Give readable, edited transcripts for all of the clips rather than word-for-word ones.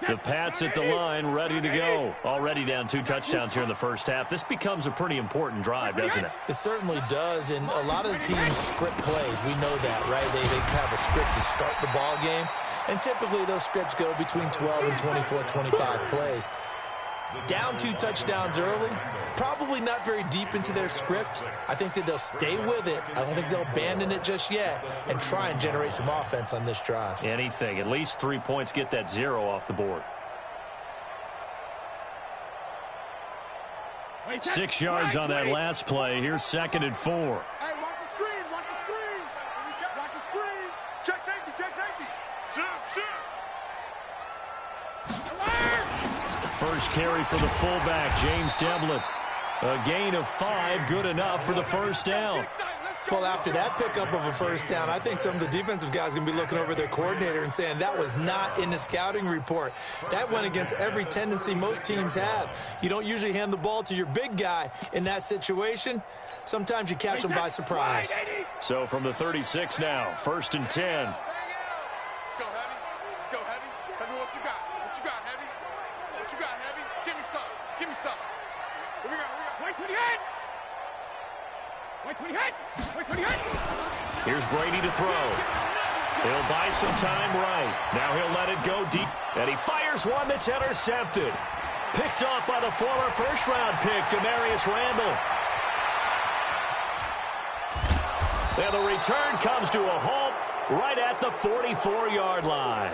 The Pats at the line, ready to go. Already down 2 touchdowns here in the first half. This becomes a pretty important drive, doesn't it? It certainly does, and a lot of the teams script plays. We know that, right? They have a script to start the ball game, and typically those scripts go between 12 and 24, 25 plays. Down 2 touchdowns early, probably not very deep into their script. I think that they'll stay with it. I don't think they'll abandon it just yet and try and generate some offense on this drive. Anything. At least 3 points, get that 0 off the board. 6 yards on that last play. Here's 2nd and 4. Hey, watch the screen, watch the screen. Watch the screen. Check safety, check safety. Shoot. First carry for the fullback, James Devlin. A gain of 5, good enough for the first down. Well, after that pickup of a first down, I think some of the defensive guys are going to be looking over their coordinator and saying that was not in the scouting report. That went against every tendency most teams have. You don't usually hand the ball to your big guy in that situation. Sometimes you catch them by surprise. So from the 36 now, 1st and 10. Let's go, Heavy. Let's go, Heavy. Heavy, what you got? What you got, Heavy? What you got, Heavy? Give me some. Give me some. Here we go. Wait till the head. Wait till the head. Wait till the head. Here's Brady to throw. He'll buy some time right. Now he'll let it go deep. And he fires one that's intercepted. Picked off by the former first-round pick, Demarius Randall. And the return comes to a halt right at the 44-yard line.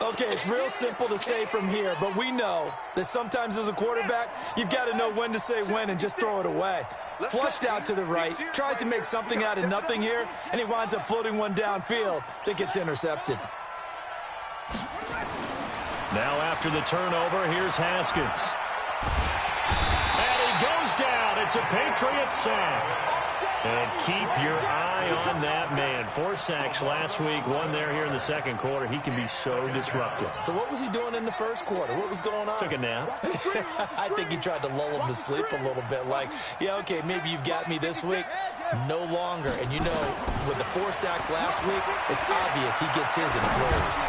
Okay, it's real simple to say from here, but we know that sometimes as a quarterback, you've got to know when to say when and just throw it away. Flushed out to the right, tries to make something out of nothing here, and he winds up floating one downfield that gets intercepted. Now after the turnover, here's Haskins. And he goes down. It's a Patriots sack. And keep your eye on that man. 4 sacks last week, 1 there here in the second quarter. He can be so disruptive. So what was he doing in the first quarter? What was going on? Took a nap. I think he tried to lull him to sleep a little bit. Like, yeah, okay, maybe you've got me this week. No longer. And you know, with the 4 sacks last week, it's obvious he gets his in flurries.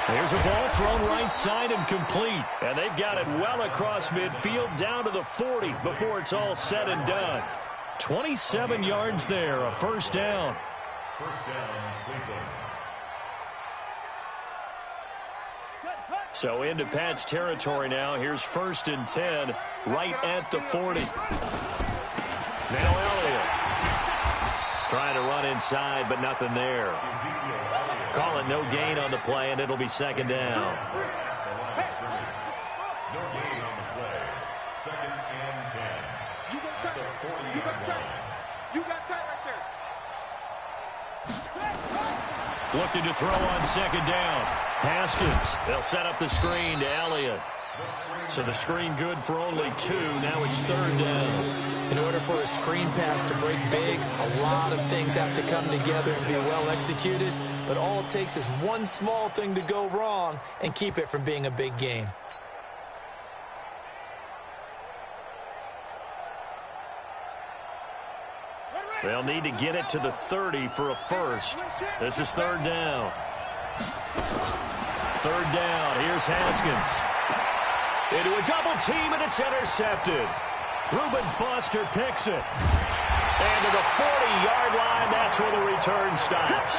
There's a ball thrown right side and complete. And they've got it well across midfield down to the 40 before it's all said and done. 27 yards there, a first down. So into Pat's territory now. Here's 1st and 10, right at the 40. Now Elliott trying to run inside, but nothing there. Call it no gain on the play, and it'll be 2nd down. You got tight right there. Looking to throw on 2nd down. Haskins. They'll set up the screen to Elliott. So the screen good for only 2. Now it's 3rd down. In order for a screen pass to break big, a lot of things have to come together and be well executed. But all it takes is one small thing to go wrong and keep it from being a big game. They'll need to get it to the 30 for a first. This is 3rd down. 3rd down. Here's Haskins. Into a double team, and it's intercepted. Reuben Foster picks it. And to the 40-yard line, that's where the return stops.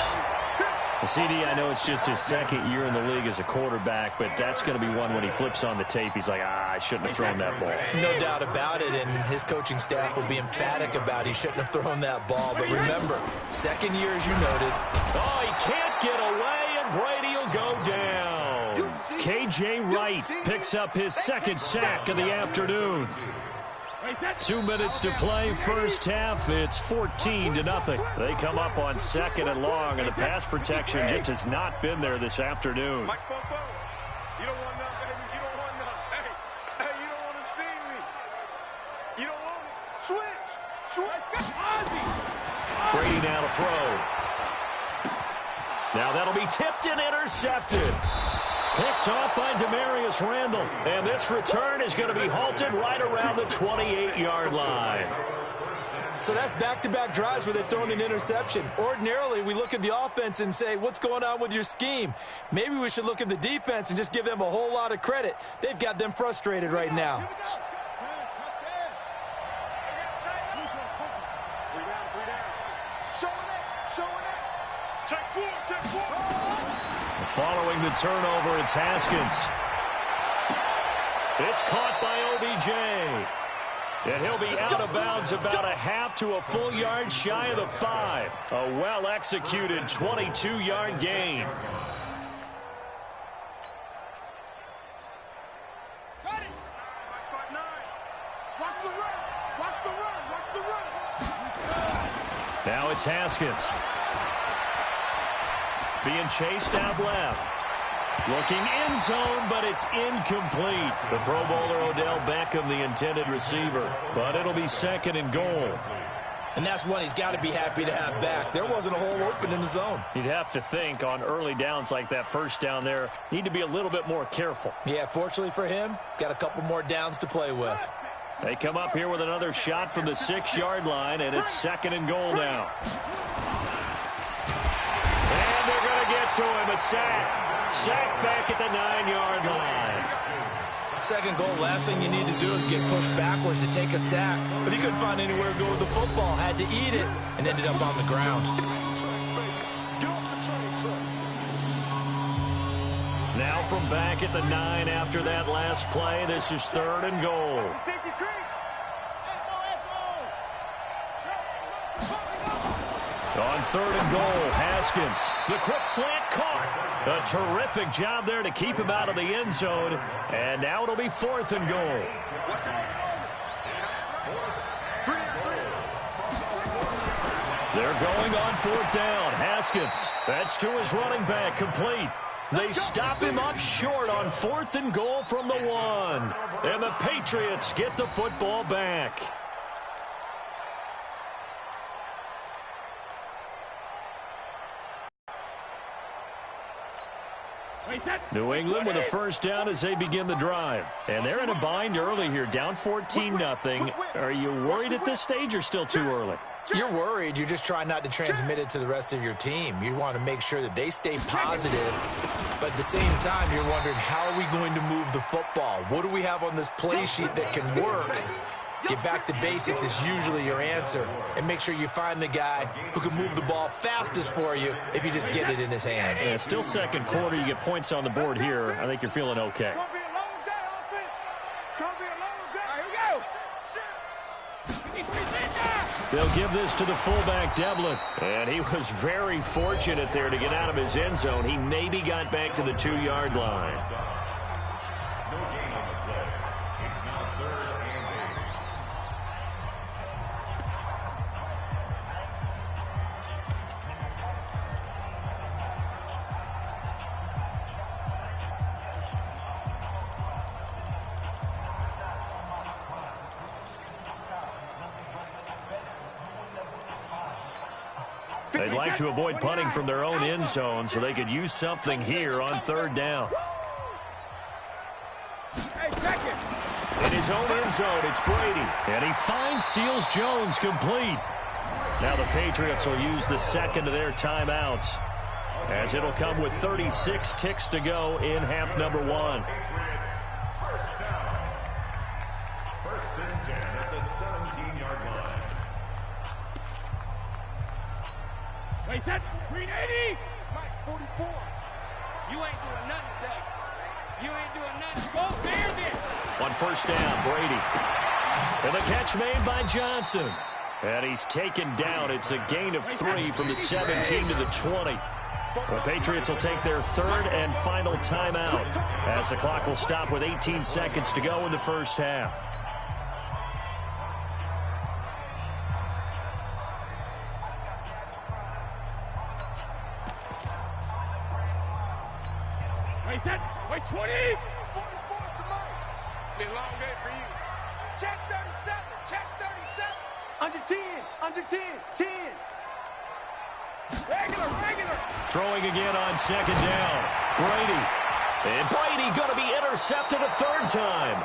CD, I know it's just his 2nd year in the league as a quarterback, but that's going to be one when he flips on the tape. He's like, I shouldn't have thrown that ball. No doubt about it, and his coaching staff will be emphatic about he shouldn't have thrown that ball. But remember, 2nd year, as you noted. Oh, he can't get away, and Brady will go down. K.J. Wright picks up his 2nd sack of the afternoon. 2 minutes to play, first half. It's 14-0. They come up on 2nd and long, and the pass protection just has not been there this afternoon. Mike Popo, you don't want none, baby. You don't want none. Hey, you don't want to see me. You don't want it. Switch. Brady now to throw. Now that'll be tipped and intercepted. Picked off by Demarius Randall. And this return is going to be halted right around the 28-yard line. So that's back-to-back drives where they've thrown an interception. Ordinarily, we look at the offense and say, what's going on with your scheme? Maybe we should look at the defense and just give them a whole lot of credit. They've got them frustrated right now. Following the turnover, it's Haskins. It's caught by OBJ. And he'll be out of bounds about a half to a full yard shy of the 5. A well-executed 22-yard gain. Now it's Haskins. Being chased out left. Looking end zone, but it's incomplete. The Pro Bowler Odell Beckham, the intended receiver. But it'll be 2nd and goal. And that's one he's got to be happy to have back. There wasn't a hole open in the zone. You'd have to think on early downs like that first down there, need to be a little bit more careful. Yeah, fortunately for him, got a couple more downs to play with. They come up here with another shot from the 6-yard line, and it's 2nd and goal now. And they're going to get to him, a sack. Sack back at the 9-yard line. 2nd goal, last thing you need to do is get pushed backwards to take a sack. But he couldn't find anywhere to go with the football, had to eat it, and ended up on the ground. Now from back at the 9 after that last play, this is 3rd and goal. On 3rd and goal, Haskins. The quick slant caught. A terrific job there to keep him out of the end zone. And now it'll be 4th and goal. They're going on 4th down. Haskins. That's to his running back. Complete. They stop him up short on 4th and goal from the 1. And the Patriots get the football back. New England with a first down as they begin the drive. And they're in a bind early here, down 14-0. Are you worried at this stage or still too early? You're worried. You're just trying not to transmit it to the rest of your team. You want to make sure that they stay positive. But at the same time, you're wondering, how are we going to move the football? What do we have on this play sheet that can work? Get back to basics is usually your answer. And make sure you find the guy who can move the ball fastest for you if you just get it in his hands. Yeah, still 2nd quarter. You get points on the board here. I think you're feeling okay. They'll give this to the fullback, Devlin. And he was very fortunate there to get out of his end zone. He maybe got back to the 2-yard line. They'd like to avoid punting from their own end zone so they could use something here on 3rd down. In his own end zone, it's Brady. And he finds Seals-Jones complete. Now the Patriots will use the 2nd of their timeouts, as it'll come with 36 ticks to go in half number 1. First and 10 at the 17-yard line. Wait, that green 80. Mike, 44. You ain't doing nothing today. You ain't doing nothing. Go there then. On 1st down, Brady. And the catch made by Johnson. And he's taken down. It's a gain of 3 from the 17 to the 20. The Patriots will take their 3rd and final timeout, as the clock will stop with 18 seconds to go in the first half. Wait, 20. It's been a long day for you. Check 37. Check 37. Under 10. Under 10. 10. Regular. Throwing again on 2nd down. Brady. And Brady going to be intercepted a 3rd time.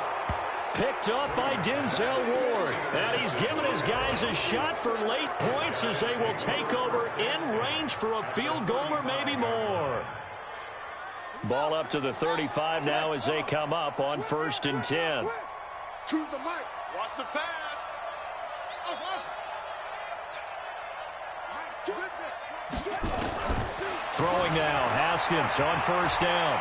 picked off by Denzel Ward. And he's given his guys a shot for late points as they will take over in range for a field goal or maybe more. Ball up to the 35 now as they come up on 1st and 10. Choose the mic. Watch the pass. Throwing now, Haskins on 1st down.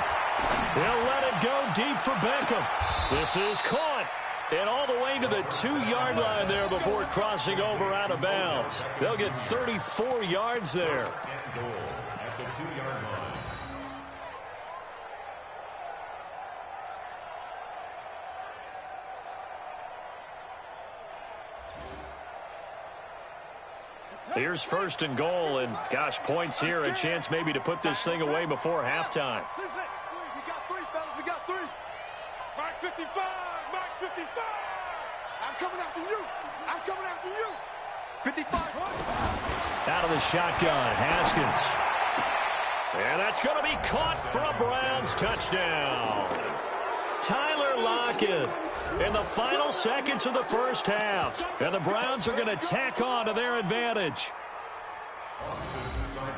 He'll let it go deep for Beckham. This is caught. And all the way to the 2-yard line there before crossing over out of bounds. They'll get 34 yards there. At the 2-yard line. Here's 1st and goal, and gosh, points here, a chance maybe to put this thing away before halftime. We got 3, fellas. We got 3. Mark 55. Mark 55. I'm coming after you. I'm coming after you. 55. Out of the shotgun, Haskins. And that's going to be caught for a Browns touchdown. Tyler Lockett in the final seconds of the 1st half. And the Browns are going to tack on to their advantage.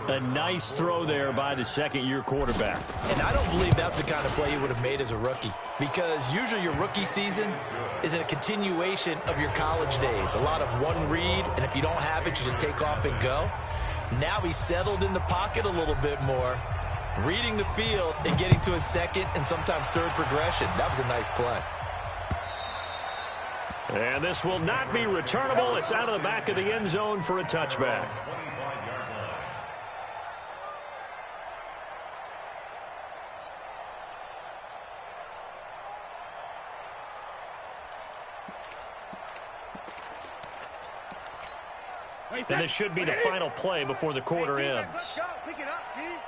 A nice throw there by the 2nd-year quarterback. And I don't believe that's the kind of play he would have made as a rookie, because usually your rookie season is a continuation of your college days. A lot of one read, and if you don't have it, you just take off and go. Now he's settled in the pocket a little bit more, reading the field and getting to a 2nd and sometimes 3rd progression. That was a nice play. And this will not be returnable. It's out of the back of the end zone for a touchback. And this should be the final play before the quarter ends. Let's go. Pick it up, Keith.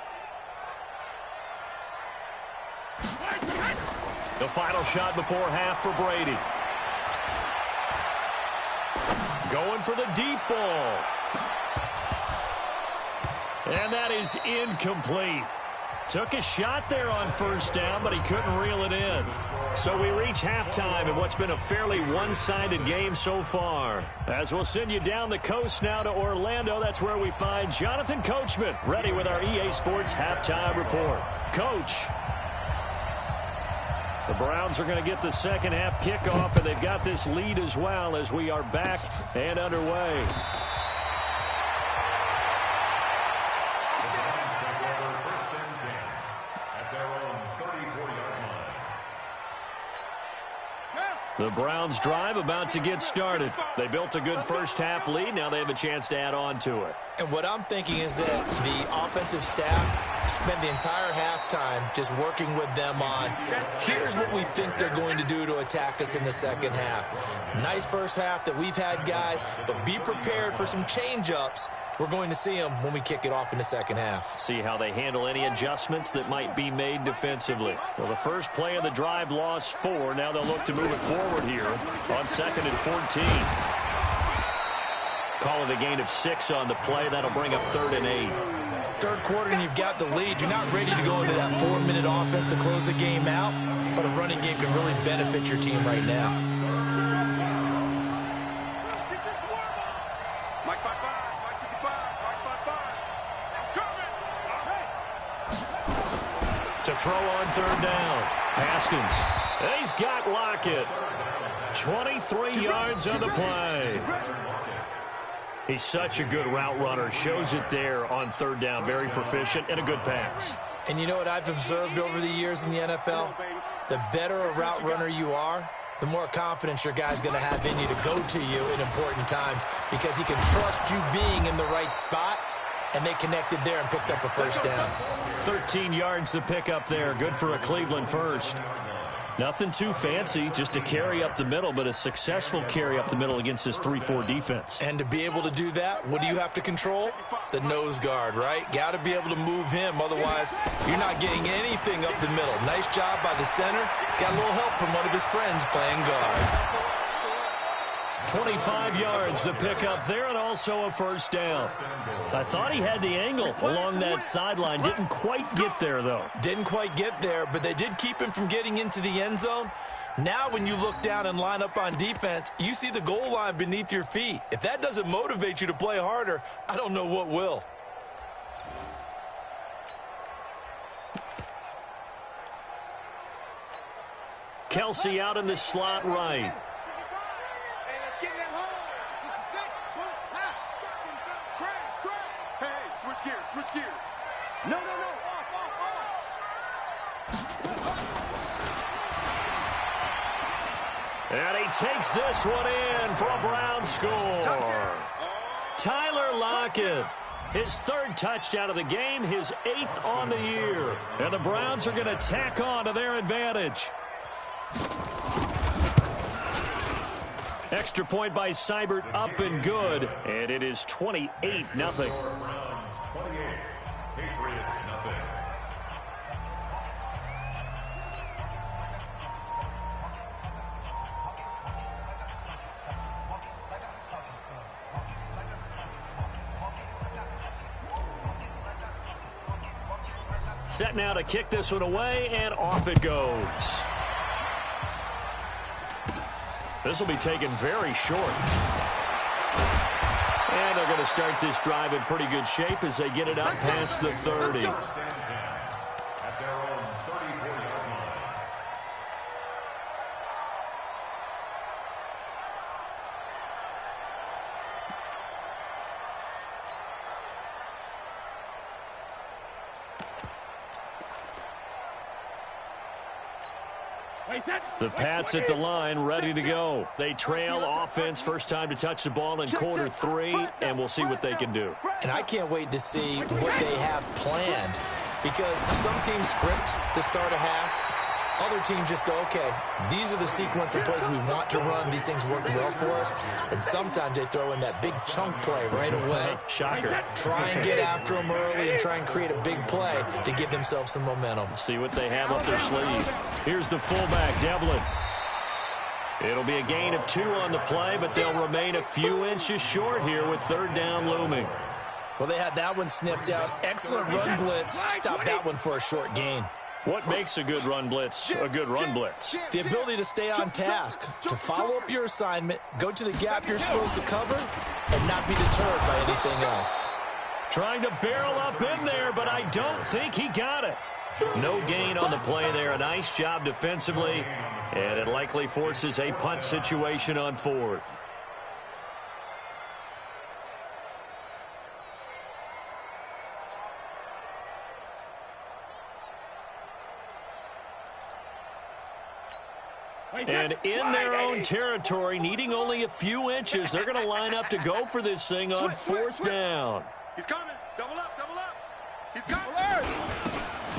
The final shot before half for Brady. Going for the deep ball. And that is incomplete. Took a shot there on 1st down, but he couldn't reel it in. So we reach halftime in what's been a fairly one-sided game so far. As we'll send you down the coast now to Orlando, that's where we find Jonathan Coachman ready with our EA Sports halftime report. Coach. The Browns are going to get the 2nd half kickoff, and they've got this lead as well as we are back and underway. The Browns drive about to get started. They built a good 1st half lead. Now they have a chance to add on to it. And what I'm thinking is that the offensive staff spent the entire halftime just working with them on, here's what we think they're going to do to attack us in the 2nd half. Nice 1st half that we've had, guys, but be prepared for some change-ups. We're going to see them when we kick it off in the 2nd half. See how they handle any adjustments that might be made defensively. Well, the first play of the drive lost 4. Now they'll look to move it forward here on 2nd and 14. Call it a gain of 6 on the play. That'll bring up 3rd and 8. 3rd quarter and you've got the lead. You're not ready to go into that 4-minute offense to close the game out, but a running game can really benefit your team right now. Mike 55, Mike 55, Mike 55. I'm coming. To throw on 3rd down. Haskins. He's got Lockett. 23 yards on the play. He's such a good route runner. Shows it there on 3rd down. Very proficient and a good pass. And you know what I've observed over the years in the NFL? The better a route runner you are, the more confidence your guy's going to have in you to go to you in important times, because he can trust you being in the right spot, and they connected there and picked up a 1st down. 13 yards to pick up there. Good for a Cleveland first. Nothing too fancy, just a carry up the middle, but a successful carry up the middle against this 3-4 defense. And to be able to do that, what do you have to control? The nose guard, right? Got to be able to move him, otherwise you're not getting anything up the middle. Nice job by the center. Got a little help from one of his friends playing guard. 25 yards to pick up there, and also a 1st down. I thought he had the angle along that sideline. Didn't quite get there, though. Didn't quite get there, but they did keep him from getting into the end zone. Now when you look down and line up on defense, you see the goal line beneath your feet. If that doesn't motivate you to play harder, I don't know what will. Kelsey out in the slot right. Hey, switch gears, switch gears. No, off. And he takes this one in for a Brown score. Tyler Lockett, his third touchdown of the game, his 8th on the year. And the Browns are going to tack on to their advantage. Extra point by Seibert, up and good. And it is 28-0. Browns 28, Patriots nothing. Set now to kick this one away, and off it goes. This will be taken very short. And they're going to start this drive in pretty good shape as they get it up past the 30. At their own 34-yard line. The Pats at the line, ready to go. They trail offense, first time to touch the ball in quarter 3, and we'll see what they can do. And I can't wait to see what they have planned, because some teams script to start a half. Other teams just go, okay, these are the sequence of plays we want to run. These things worked well for us. And sometimes they throw in that big chunk play right away. Shocker. Try and get after them early and try and create a big play to give themselves some momentum. See what they have up their sleeve. Here's the fullback, Devlin. It'll be a gain of 2 on the play, but they'll remain a few inches short here with third down looming. Well, they had that one sniffed out. Excellent run blitz. Stop that one for a short gain. What makes a good run blitz a good run blitz? The ability to stay on task, to follow up your assignment, go to the gap you're supposed to cover, and not be deterred by anything else. Trying to barrel up in there, but I don't think he got it. No gain on the play there. A nice job defensively, and it likely forces a punt situation on 4th. And in their own territory, needing only a few inches, they're going to line up to go for this thing on 4th down. He's coming. Double up. He's coming.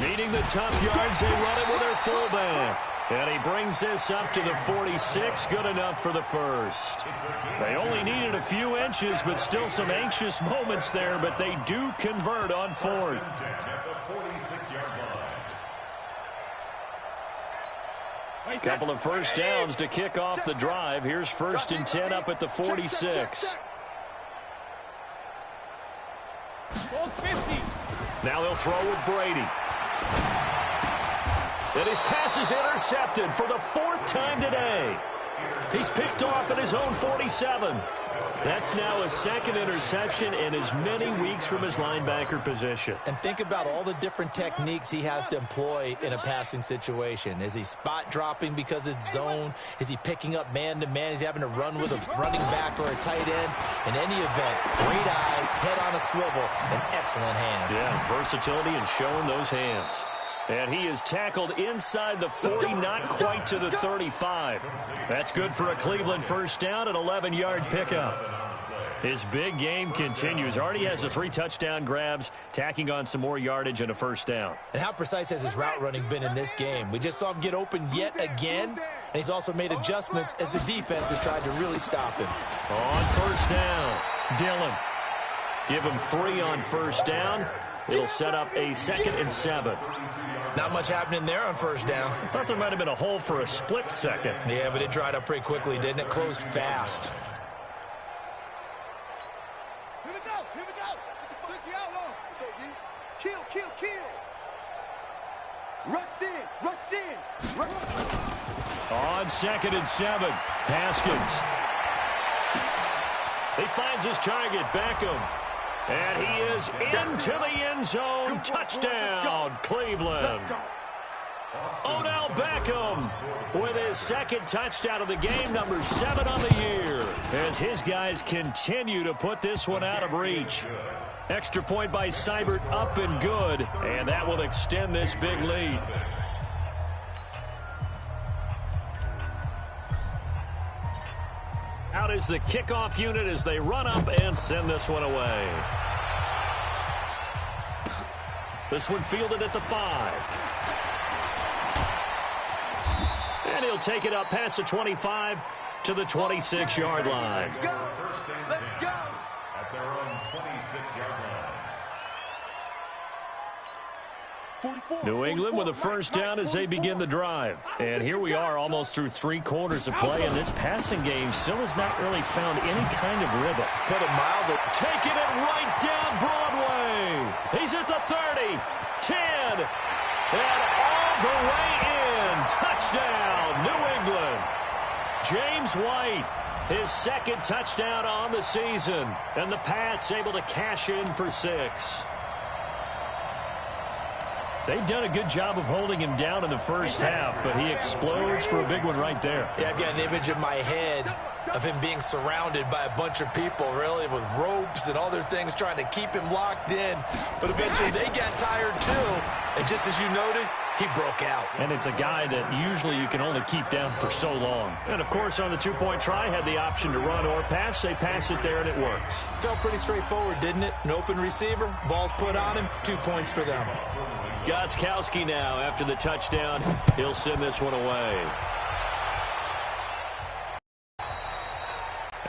Needing the tough yards, they run it with their fullback. And he brings this up to the 46, good enough for the first. They only needed a few inches, but still some anxious moments there, but they do convert on 4th. Couple of first downs to kick off the drive. Here's 1st and 10 up at the 46. Now they'll throw with Brady. And his pass is intercepted for the 4th time today. He's picked off at his own 47. That's now his 2nd interception in as many weeks from his linebacker position. And think about all the different techniques he has to employ in a passing situation. Is he spot dropping because it's zone? Is he picking up man-to-man? Is he having to run with a running back or a tight end? In any event, great eyes, head on a swivel, and excellent hands. Yeah, versatility and showing those hands. And he is tackled inside the 40, not quite to the 35. That's good for a Cleveland first down, an 11-yard pickup. His big game continues. Already has the 3 touchdown grabs, tacking on some more yardage and a first down. And how precise has his route running been in this game? We just saw him get open yet again, and he's also made adjustments as the defense has tried to really stop him. On first down, Dillon. Give him 3 on first down. It'll set up a 2nd and 7. Not much happening there on first down. I thought there might have been a hole for a split second. Yeah, but it dried up pretty quickly, didn't it? Closed fast. Here we go. Get the 60 out long. Let's go, D. Kill. Rush in. On 2nd and 7, Haskins. He finds his target, Beckham. And he is into the end zone. Touchdown, Cleveland. Odell Beckham with his 2nd touchdown of the game, number 7 on the year, as his guys continue to put this one out of reach. Extra point by Seibert, up and good, and that will extend this big lead. Out is the kickoff unit as they run up and send this one away. This one fielded at the 5. And he'll take it up past the 25 to the 26-yard line. First and 10 at their own 26-yard line. New England with a first down as they begin the drive. And here we are almost through 3 quarters of play, and this passing game still has not really found any kind of rhythm. Put it mildly. Taking it right down Broadway. He's at the 30, 10, and all the way in. Touchdown, New England. James White, his 2nd touchdown on the season. And the Pats able to cash in for 6. They've done a good job of holding him down in the first half, but he explodes for a big one right there. Yeah, I've got an image in my head of him being surrounded by a bunch of people, really, with ropes and other things trying to keep him locked in. But eventually they got tired, too. And just as you noted, he broke out. And it's a guy that usually you can only keep down for so long. And, of course, on the 2-point try, had the option to run or pass. They pass it there, and it works. Felt pretty straightforward, didn't it? An open receiver, ball's put on him, 2 points for them. Gostkowski now, after the touchdown, he'll send this one away.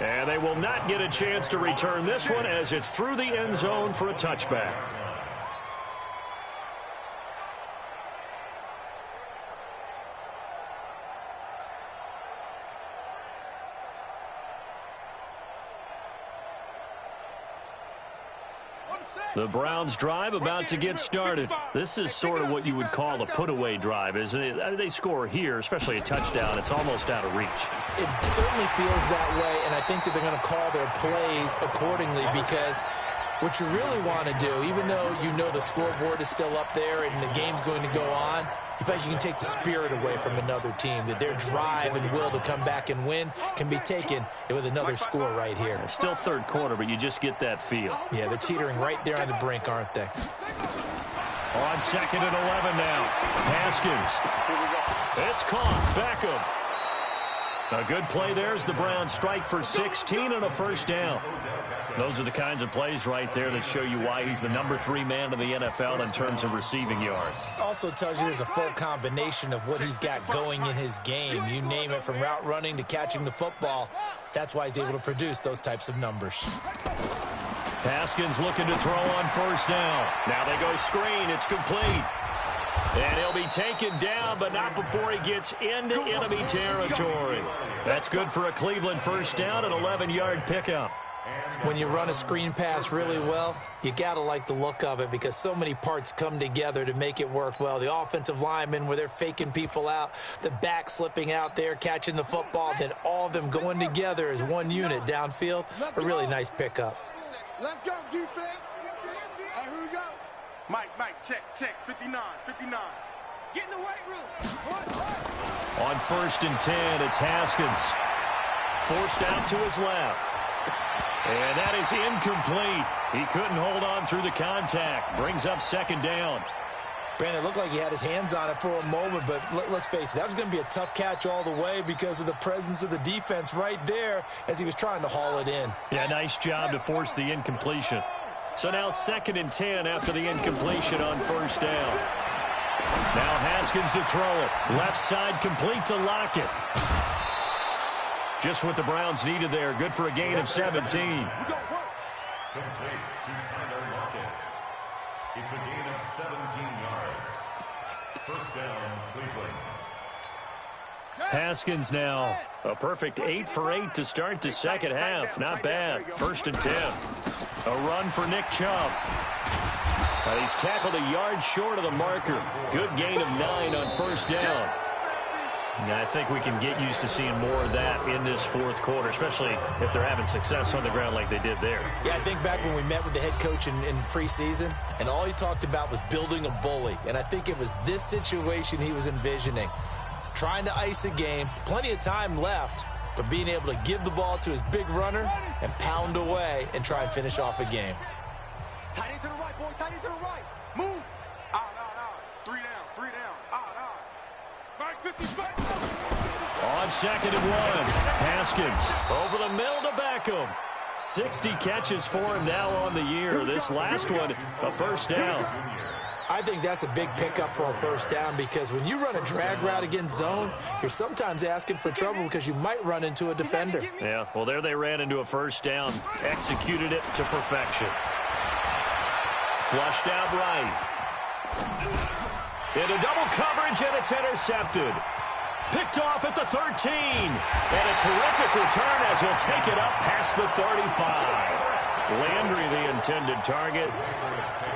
And they will not get a chance to return this one as it's through the end zone for a touchback. The Browns drive about to get started. This is sort of what you would call a put-away drive, isn't it? I mean, they score here, especially a touchdown. It's almost out of reach. It certainly feels that way, and I think that they're going to call their plays accordingly because what you really want to do, even though you know the scoreboard is still up there and the game's going to go on, in fact, you can take the spirit away from another team, that their drive and will to come back and win can be taken with another score right here. It's still 3rd quarter, but you just get that feel. Yeah, they're teetering right there on the brink, aren't they? On 2nd and 11 now. Haskins. It's caught. Beckham. A good play there as the Browns strike for 16 and a first down. Those are the kinds of plays right there that show you why he's the number 3 man in the NFL in terms of receiving yards. Also tells you there's a full combination of what he's got going in his game. You name it, from route running to catching the football. That's why he's able to produce those types of numbers. Haskins looking to throw on first down. Now they go screen. It's complete. And he'll be taken down, but not before he gets into enemy territory. That's good for a Cleveland first down, an 11-yard pickup. When you run a screen pass really well, you got to like the look of it because so many parts come together to make it work well. The offensive linemen, where they're faking people out, the back slipping out there, catching the football, then all of them going together as one unit downfield. A really nice pickup. Let's go, defense. All right, here we go. Mike, check, 59. Get in the weight room. On 1st and 10, it's Haskins. Forced out to his left. And that is incomplete. He couldn't hold on through the contact. Brings up 2nd down. Brandon, it looked like he had his hands on it for a moment, but let's face it, that was going to be a tough catch all the way because of the presence of the defense right there as he was trying to haul it in. Yeah, nice job to force the incompletion. So now 2nd and 10 after the incompletion on first down. Now Haskins to throw it. Left side complete to Lockett. Just what the Browns needed there. Good for a gain of 17. Complete to Tyler Lockett. It's a gain of 17 yards. First down, Cleveland. Haskins now. A perfect 8 for 8 to start the second half. Not bad. 1st and 10. A run for Nick Chubb. He's tackled a yard short of the marker. Good gain of 9 on first down. Yeah, I think we can get used to seeing more of that in this fourth quarter, especially if they're having success on the ground like they did there. Yeah, I think back when we met with the head coach in preseason, and all he talked about was building a bully. And I think it was this situation he was envisioning. Trying to ice a game, plenty of time left, but being able to give the ball to his big runner and pound away and try and finish off a game. Tight end to the right, boy. Tight end to the right. Move. Out. 3 down. 3 down. Out. Back 55. On 2nd and 1, Haskins over the middle to Beckham. 60 catches for him now on the year. This last one, a first down. I think that's a big pickup for a first down because when you run a drag route against zone, you're sometimes asking for trouble because you might run into a defender. Yeah, well, there they ran into a first down, executed it to perfection. Flushed out right. Into double coverage, and it's intercepted. Picked off at the 13. And a terrific return as he'll take it up past the 35. Landry, the intended target.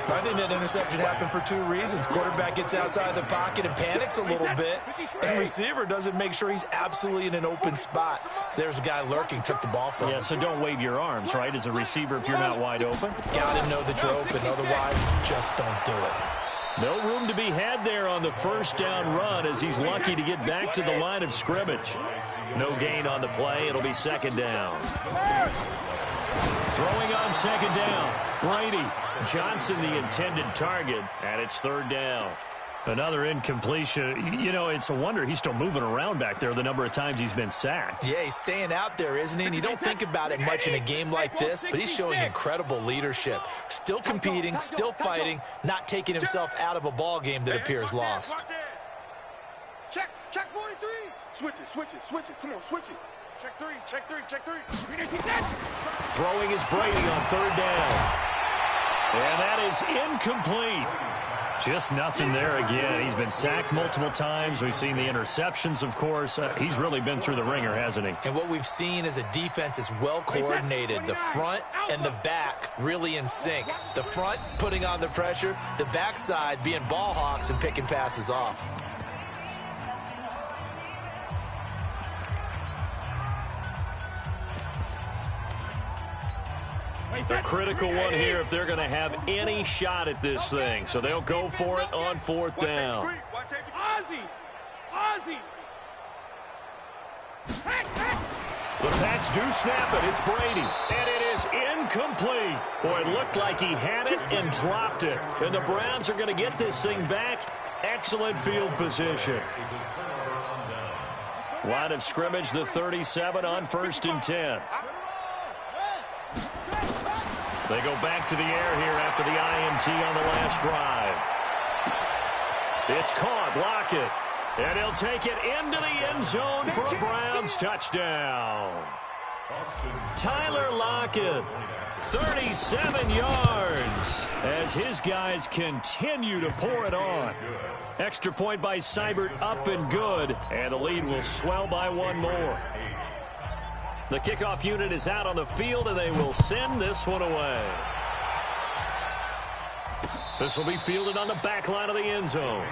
I think that interception happened for 2 reasons. Quarterback gets outside the pocket and panics a little bit, and receiver doesn't make sure he's absolutely in an open spot. So there's a guy lurking, took the ball from him. Yeah, so don't wave your arms, right, as a receiver if you're not wide open. Got to know that you're open, otherwise just don't do it. No room to be had there on the first down run as he's lucky to get back to the line of scrimmage. No gain on the play. It'll be 2nd down. Throwing on 2nd down. Brady. Johnson the intended target, and it's 3rd down. Another incompletion. You know, it's a wonder he's still moving around back there the number of times he's been sacked. Yeah, he's staying out there, isn't he? And you don't think about it much in a game like this, but he's showing incredible leadership. Still competing, still fighting, not taking himself out of a ball game that appears lost. Check 43. Switch it. Come on, switch it. Check 3. Throwing is Brady on 3rd down. And that is incomplete. Just nothing there again. He's been sacked multiple times. We've seen the interceptions, of course. He's really been through the ringer, hasn't he? And what we've seen is a defense that's well coordinated. The front and the back really in sync. The front putting on the pressure, the backside being ball hawks and picking passes off. A critical one here if they're going to have any shot at this thing. So they'll go for it on 4th down. Ozzy! The Pats do snap it. It's Brady. And it is incomplete. Boy, it looked like he had it and dropped it. And the Browns are going to get this thing back. Excellent field position. Line of scrimmage, the 37 on 1st and 10. They go back to the air here after the INT on the last drive. It's caught. Lockett. And he'll take it into the end zone for a Browns touchdown. Tyler Lockett, 37 yards as his guys continue to pour it on. Extra point by Seibert, up and good. And the lead will swell by 1 more. The kickoff unit is out on the field, and they will send this one away. This will be fielded on the back line of the end zone.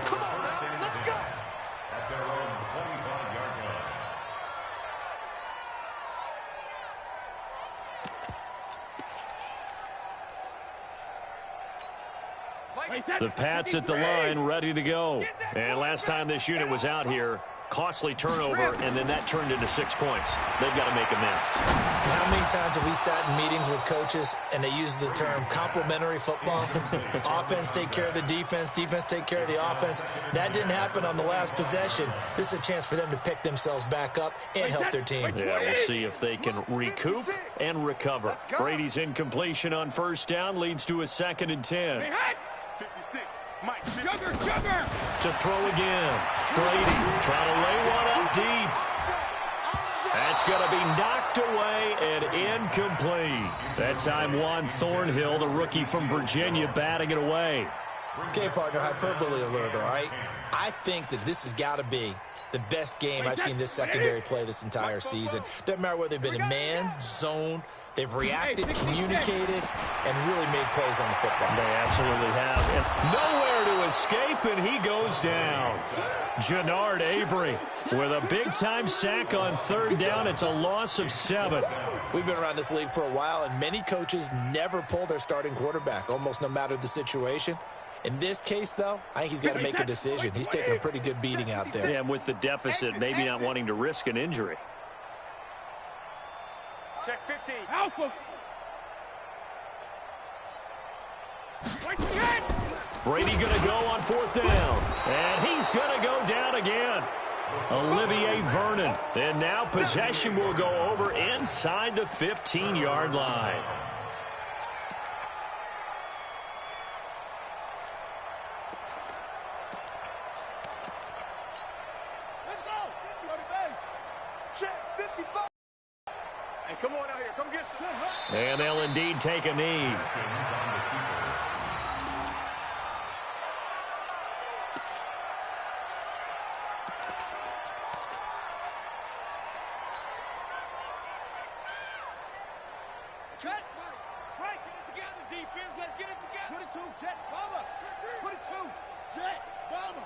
Come on now, let's go. At their own 25-yard line. The Pats at the line, ready to go. And last time this unit was out here, costly turnover, and then that turned into 6 points. They've got to make amends. How many times have we sat in meetings with coaches and they use the term complementary football? Offense take care of the defense, defense take care of the offense. That didn't happen on the last possession. This is a chance for them to pick themselves back up and help their team. Yeah, we'll see if they can recoup and recover. Brady's incompletion on 1st down leads to a 2nd and 10. 56. Mike, Sugar. To throw again. Brady trying to lay one up deep. That's going to be knocked away and incomplete. That time Juan Thornhill, the rookie from Virginia, batting it away. Okay, partner, hyperbole alert, all right? I think that this has got to be the best game I've seen this secondary play this entire season. Doesn't matter whether they've been in man, zone, they've reacted, communicated, and really made plays on the football. They absolutely have. And nowhere to to escape, and he goes down. Jannard Avery with a big-time sack on third down. It's a loss of 7. We've been around this league for a while, and many coaches never pull their starting quarterback, almost no matter the situation. In this case, though, I think he's got to make a decision. He's taking a pretty good beating out there. Yeah, and with the deficit, maybe not wanting to risk an injury. Check 50. Alpha. Brady going to go on fourth down. And he's going to go down again. Olivier Vernon. And now possession will go over inside the 15-yard line. Let's go. 50 on the base. Check 55. Hey, come on out here. Come get some. And they'll indeed take a knee. Check. Right. Get it together, defense. Let's get it together. 22. Jet. Bomber. 22. Jet. Bomber.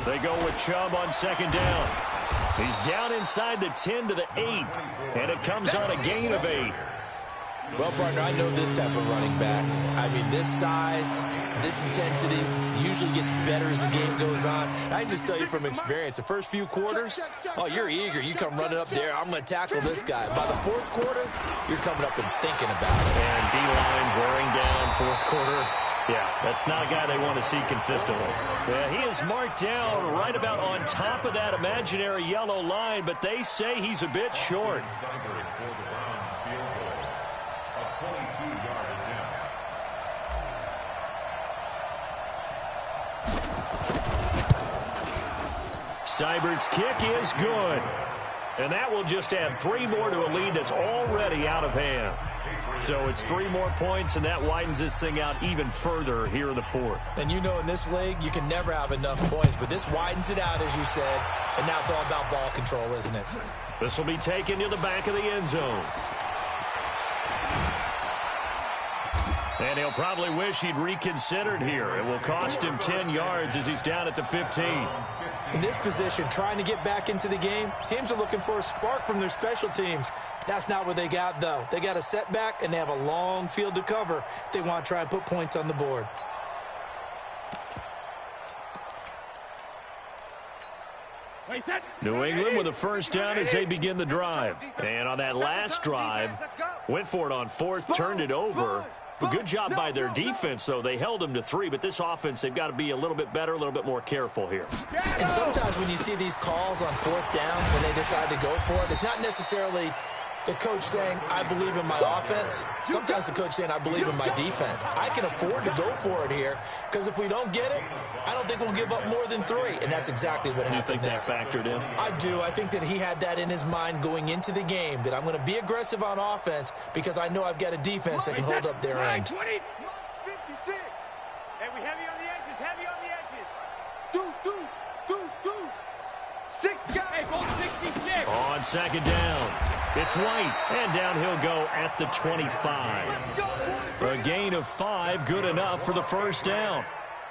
They go with Chubb on second down. He's down inside the 10 to the 8. And it comes on a gain of 8. Well, partner, I know this type of running back. I mean, this size, this intensity usually gets better as the game goes on. And I can just tell you from experience, the first few quarters, oh, you're eager. You come running up there, I'm going to tackle this guy. By the fourth quarter, you're coming up and thinking about it. And D-line wearing down fourth quarter. Yeah, that's not a guy they want to see consistently. Yeah, he is marked down right about on top of that imaginary yellow line, but they say he's a bit short. Seibert's kick is good. And that will just add 3 more to a lead that's already out of hand. So it's 3 more points, and that widens this thing out even further here in the fourth. And you know in this league, you can never have enough points, but this widens it out, as you said, and now it's all about ball control, isn't it? This will be taken to the back of the end zone. And he'll probably wish he'd reconsidered here. It will cost him 10 yards as he's down at the 15. In this position, trying to get back into the game, teams are looking for a spark from their special teams. That's not what they got, though. They got a setback, and they have a long field to cover if they want to try and put points on the board. New England with a first down as they begin the drive. And on that last drive, went for it on fourth, turned it over. But good job by their defense, though. They held them to 3, but this offense, they've got to be a little bit better, a little bit more careful here. And sometimes when you see these calls on fourth down, when they decide to go for it, it's not necessarily the coach saying, I believe in my offense. Sometimes the coach saying, I believe in my defense. I can afford to go for it here because if we don't get it, I don't think we'll give up more than 3. And that's exactly what happened there. You think that factored in? I do. I think that he had that in his mind going into the game, that I'm going to be aggressive on offense because I know I've got a defense that can hold up their end. 56. Hey, we heavy on the edges, heavy on the edges. Deuce. 6 guys. Hey, ball 66. On second down, it's White, and down he'll go at the 25. A gain of 5, good enough for the first down.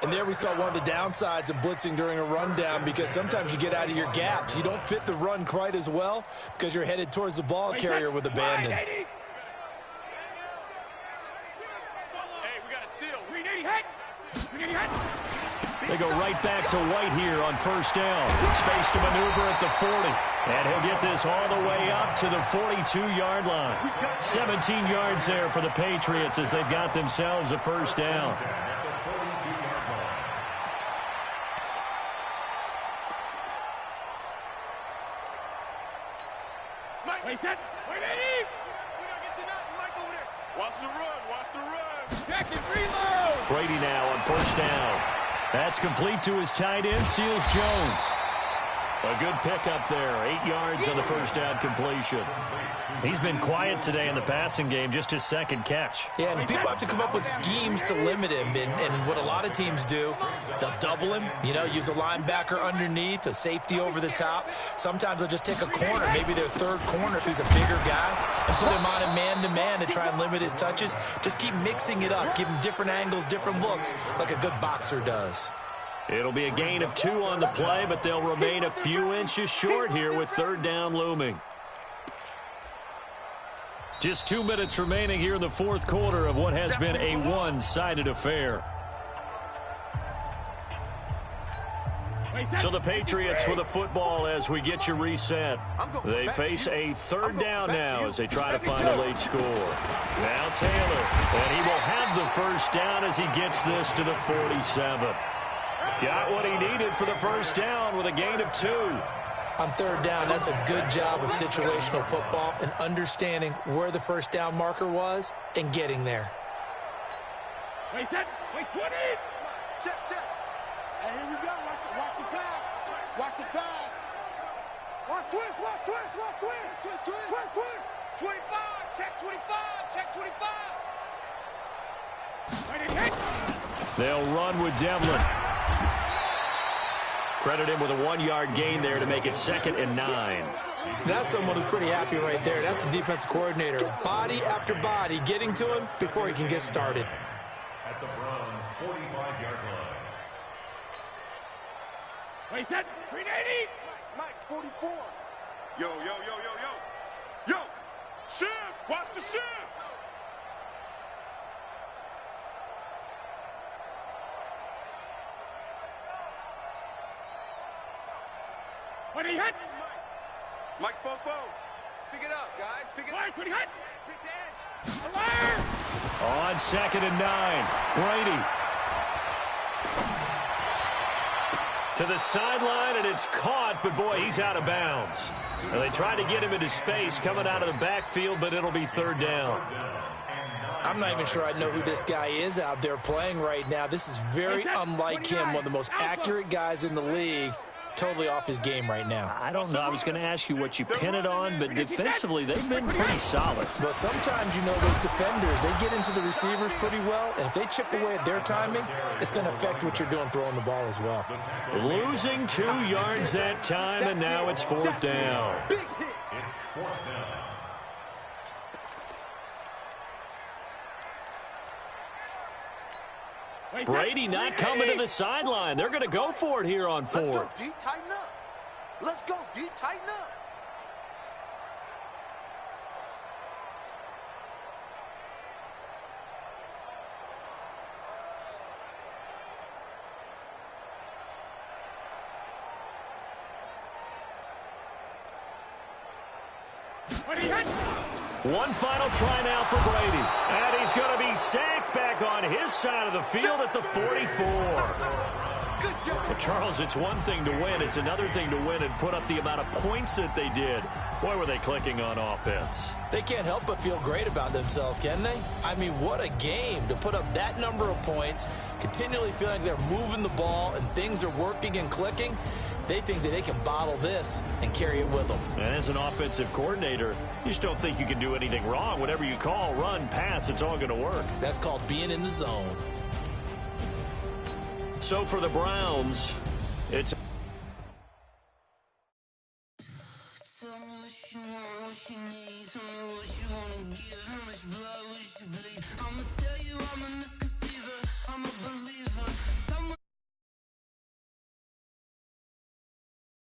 And there we saw one of the downsides of blitzing during a rundown because sometimes you get out of your gaps. You don't fit the run quite as well because you're headed towards the ball carrier with abandon. Hey, we got a seal. We need hit. They go right back to White here on first down. Space to maneuver at the 40. And he'll get this all the way up to the 42-yard line. 17 yards there for the Patriots as they've got themselves a first down. Brady now on first down. That's complete to his tight end, Seals Jones. A good pickup there, 8 yards on the first down completion. He's been quiet today in the passing game, just his second catch. Yeah, and people have to come up with schemes to limit him. And what a lot of teams do, they'll double him, use a linebacker underneath, a safety over the top. Sometimes they'll just take a corner, maybe their third corner if he's a bigger guy. and put him on a man-to-man to try and limit his touches. Just keep mixing it up, give him different angles, different looks, like a good boxer does. It'll be a gain of 2 on the play, but they'll remain a few inches short here with third down looming. Just 2 minutes remaining here in the fourth quarter of what has been a one-sided affair. So the Patriots with the football as we get you reset. They face a third down now as they try to find a late score. Now Taylor, and he will have the first down as he gets this to the 47. Got what he needed for the first down with a gain of 2. On third down, that's a good job of situational football and understanding where the first down marker was and getting there. Wait, 20. Check. And here we go. Watch the pass. Watch the pass. Watch twist. 25. Check 25. They'll run with Devlin. Credit him with a 1-yard gain there to make it 2nd and 9. That's someone who's pretty happy right there. That's the defensive coordinator. Body after body getting to him before he can get started. At the Browns' 45-yard line. Wait, 380. Mike, 44. Yo. Shift. Watch the shift. When he hit. Mike's both. Pick it up, guys. Pick it up. When he hit. Pick the edge. Alert! On 2nd and 9, Brady. To the sideline, and it's caught, but boy, he's out of bounds. And they tried to get him into space coming out of the backfield, but it'll be third down. I'm not even sure I know who this guy is out there playing right now. This is very unlike him, one of the most accurate guys in the league. Totally off his game right now. I don't know. I was going to ask you what you pin it on, but defensively, they've been pretty solid. But sometimes, you know, those defenders, they get into the receivers pretty well, and if they chip away at their timing, it's going to affect what you're doing throwing the ball as well. Losing 2 yards that time, and now it's 4th down. It's 4th down. Brady not coming to the sideline. They're going to go for it here on 4th. Let's go, D. Tighten up. Let's go, D. Tighten up. One final try now for Brady. And he's going to be sacked back on his side of the field at the 44. Well, Charles, it's one thing to win. It's another thing to win and put up the amount of points that they did. Boy, were they clicking on offense. They can't help but feel great about themselves, can they? I mean, what a game to put up that number of points, continually feeling like they're moving the ball and things are working and clicking. They think that they can bottle this and carry it with them. And as an offensive coordinator, you just don't think you can do anything wrong. Whatever you call, run, pass, it's all going to work. That's called being in the zone. So for the Browns, it's... Tell me what you want, what you need.